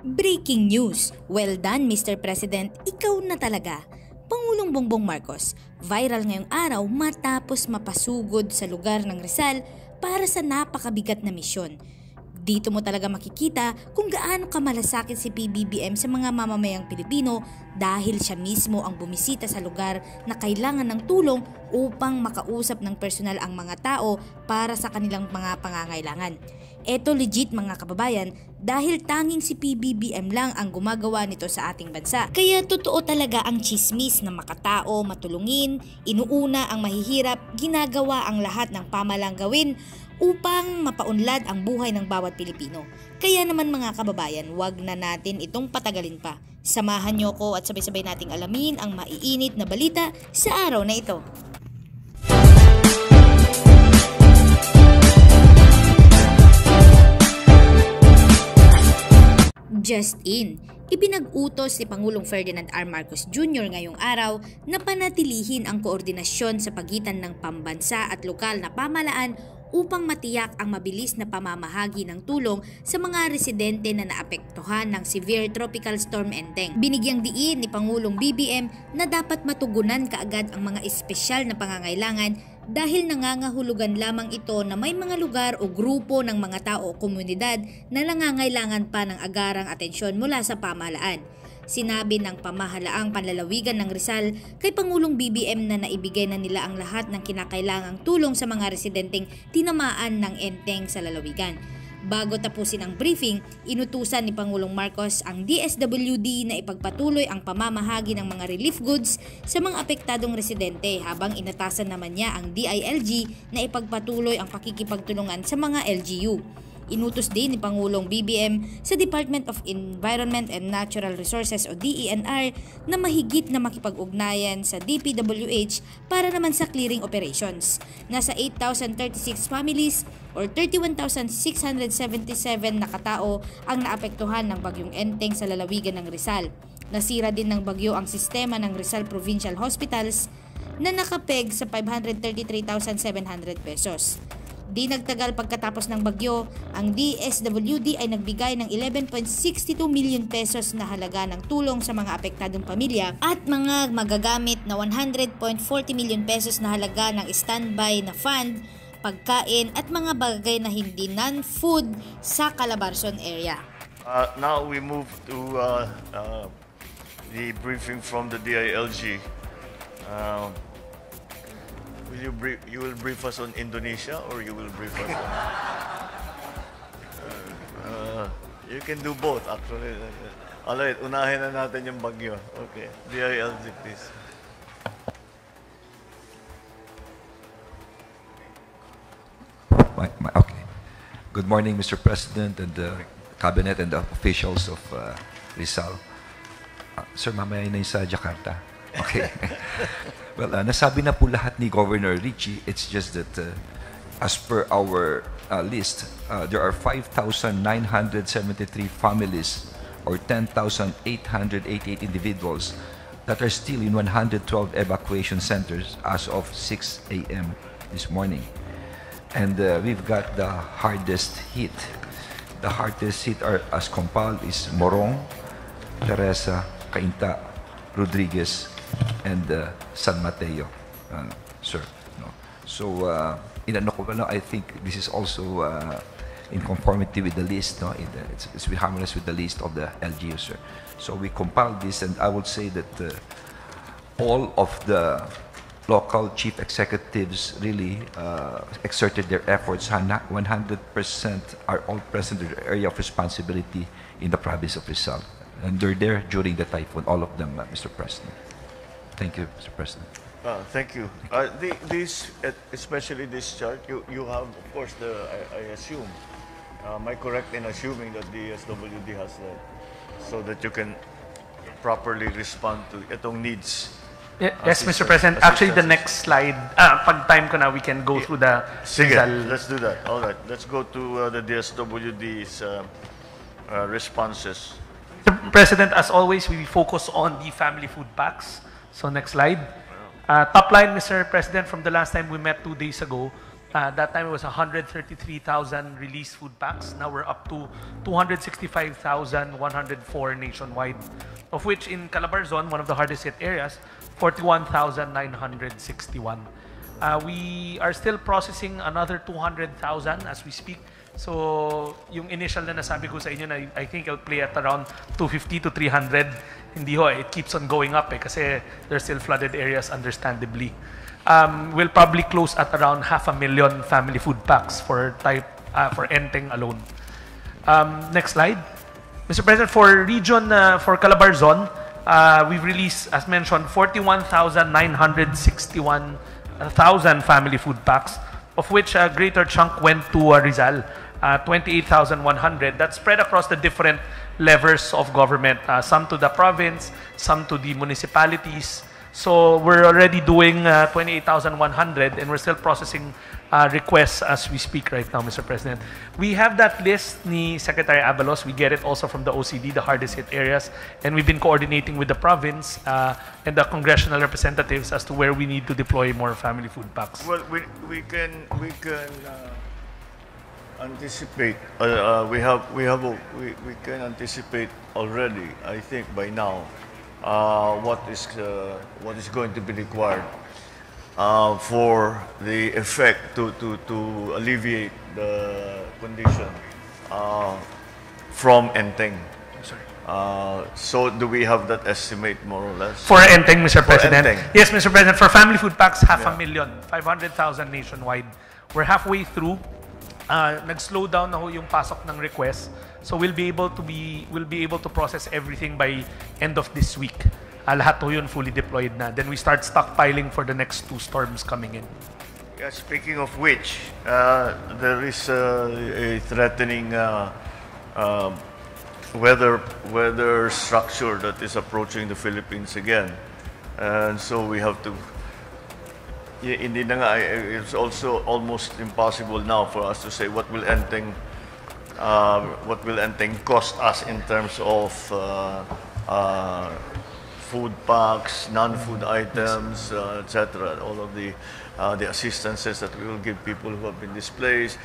Breaking news! Well done, Mr. President, ikaw na talaga. Pangulong Bongbong Marcos, viral ngayong araw matapos mapasugod sa lugar ng Rizal para sa napakabigat na misyon. Dito mo talaga makikita kung gaano kamalasakit si PBBM sa mga mamamayang Pilipino dahil siya mismo ang bumisita sa lugar na kailangan ng tulong upang makausap ng personal ang mga tao para sa kanilang mga pangangailangan. Eto legit mga kababayan dahil tanging si PBBM lang ang gumagawa nito sa ating bansa. Kaya totoo talaga ang chismis na makatao, matulungin, inuuna ang mahihirap, ginagawa ang lahat ng pamalang gawin upang mapaunlad ang buhay ng bawat Pilipino. Kaya naman mga kababayan, wag na natin itong patagalin pa. Samahan niyo ko at sabay-sabay nating alamin ang maiinit na balita sa araw na ito. Just in, ipinag-utos ni Pangulong Ferdinand R. Marcos Jr. ngayong araw na panatilihin ang koordinasyon sa pagitan ng pambansa at lokal na pamahalaan upang matiyak ang mabilis na pamamahagi ng tulong sa mga residente na naapektuhan ng severe tropical storm Enteng. Binigyang diin ni Pangulong BBM na dapat matugunan kaagad ang mga espesyal na pangangailangan dahil nangangahulugan lamang ito na may mga lugar o grupo ng mga tao o komunidad na nangangailangan pa ng agarang atensyon mula sa pamahalaan. Sinabi ng pamahalaang panlalawigan ng Rizal kay Pangulong BBM na naibigay na nila ang lahat ng kinakailangang tulong sa mga residenteng tinamaan ng Enteng sa lalawigan. Bago tapusin ang briefing, inutusan ni Pangulong Marcos ang DSWD na ipagpatuloy ang pamamahagi ng mga relief goods sa mga apektadong residente habang inatasan naman niya ang DILG na ipagpatuloy ang pakikipagtulungan sa mga LGU. Inutos din ni Pangulong BBM sa Department of Environment and Natural Resources o DENR na mahigit na makipag-ugnayan sa DPWH para naman sa clearing operations. Nasa 8,036 families or 31,677 na katao ang naapektuhan ng bagyong Enteng sa lalawigan ng Rizal. Nasira din ng bagyo ang sistema ng Rizal Provincial Hospitals na nakapeg sa 533,700 pesos. Di nagtagal pagkatapos ng bagyo, ang DSWD ay nagbigay ng 11.62 million pesos na halaga ng tulong sa mga apektadong pamilya at mga magagamit na 100.40 million pesos na halaga ng standby na fund, pagkain at mga bagay na hindi non-food sa Calabarzon area. Now we move to the briefing from the DILG. You will brief us on Indonesia or you will brief us on... you can do both actually. Alright, unahin na natin yung bagyo. Okay, DILG please. Okay. Good morning, Mr. President and the Cabinet and the officials of Rizal. Sir, mamaya na sa Jakarta. Okay. Well, nasabi na po lahat ni Governor Richie. It's just that as per our list, there are 5,973 families or 10,888 individuals that are still in 112 evacuation centers as of 6 a.m. this morning. And we've got the hardest hit. The hardest hit are, as compiled is Morong, Teresa, Cainta, Rodriguez, and San Mateo, sir. No. So, I think this is also in conformity with the list. No? It's harmonious with the list of the LGU, sir. So we compiled this, and I would say that all of the local chief executives really exerted their efforts. 100% are all present in the area of responsibility in the province of Rizal. And they're there during the typhoon, all of them, Mr. President. Thank you, Mr. President. Thank you. Especially this chart, you have, of course, I assume, am I correct in assuming that the SWD has that, so that you can properly respond to itong needs? Yes, Mr. President. Actually, the next slide, pag time ko na, we can go through the... Sige, let's do that. All right, let's go to the DSWD's responses. Mr. President, as always, we focus on the family food packs. So next slide. Top line, Mr. President, from the last time we met 2 days ago, That time it was 133,000 released food packs. Now we're up to 265,104 nationwide, of which in Calabarzon, one of the hardest hit areas, 41,961. We are still processing another 200,000 as we speak. So, yung initial na nasabi ko sa inyo na I think it'll play at around 250 to 300. Hindi ho, it keeps on going up kasi there's still flooded areas understandably. We'll probably close at around 500,000 family food packs for Enteng alone. Next slide. Mr. President, for region, for Calabarzon, we've released, as mentioned, 41,961,000 family food packs, of which a greater chunk went to Rizal, 28,100. That's spread across the different levels of government, some to the province, some to the municipalities. So we're already doing 28,100 and we're still processing requests as we speak right now, Mr. President. We have that list ni Secretary Abalos. We get it also from the OCD, the hardest hit areas, and we've been coordinating with the province and the congressional representatives as to where we need to deploy more family food packs. Well, we can anticipate. We can anticipate already. I think by now. What is going to be required for the effect to alleviate the condition from Enteng. So do we have that estimate more or less? For Enteng, Mr. President. Enteng. Yes, Mr. President. For family food packs, 500,000, 500,000 nationwide. We're halfway through. Nag-slow down na ho yung pasok ng request. So we'll be able to process everything by end of this week. Lahat ho yun fully deployed na. Then we start stockpiling for the next 2 storms coming in. Yeah, speaking of which, there is a threatening weather structure that is approaching the Philippines again, and so we have to. Hindi na nga, it's also almost impossible now for us to say what will Enteng cost us in terms of food packs, non-food items, etc. All of the assistances that we will give people who have been displaced,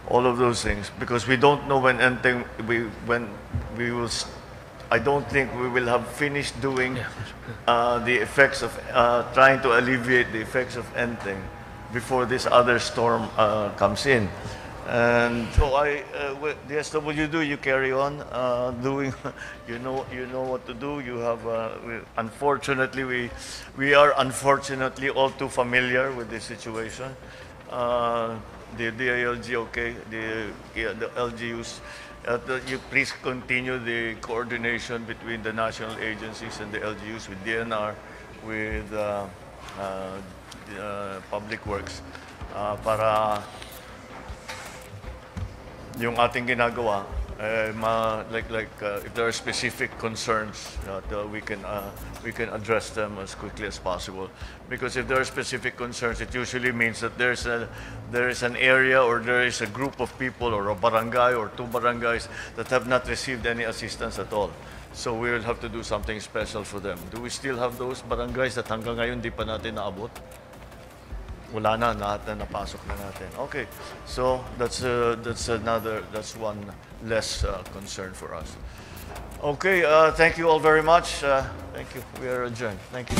all of those things, because we don't know when Enteng we will. I don't think we will have finished doing the effects of trying to alleviate the effects of Enteng before this other storm comes in. And so the SWD, you carry on doing. You know what to do. You have. Unfortunately, we are unfortunately all too familiar with this situation. The DILG, okay, the LGUs. You please continue the coordination between the national agencies and the LGUs with DNR, with Public Works, para yung ating ginagawa, if there are specific concerns that we can address them as quickly as possible. Because if there are specific concerns, it usually means that there is an area or there is a group of people or a barangay or 2 barangays that have not received any assistance at all. So we will have to do something special for them. Do we still have those barangays that hanggang ngayon di pa natin naabot? Wala na, lahat na napasok na natin. Okay, so that's one less concern for us. Okay, thank you all very much. Thank you. We are adjourned. Thank you.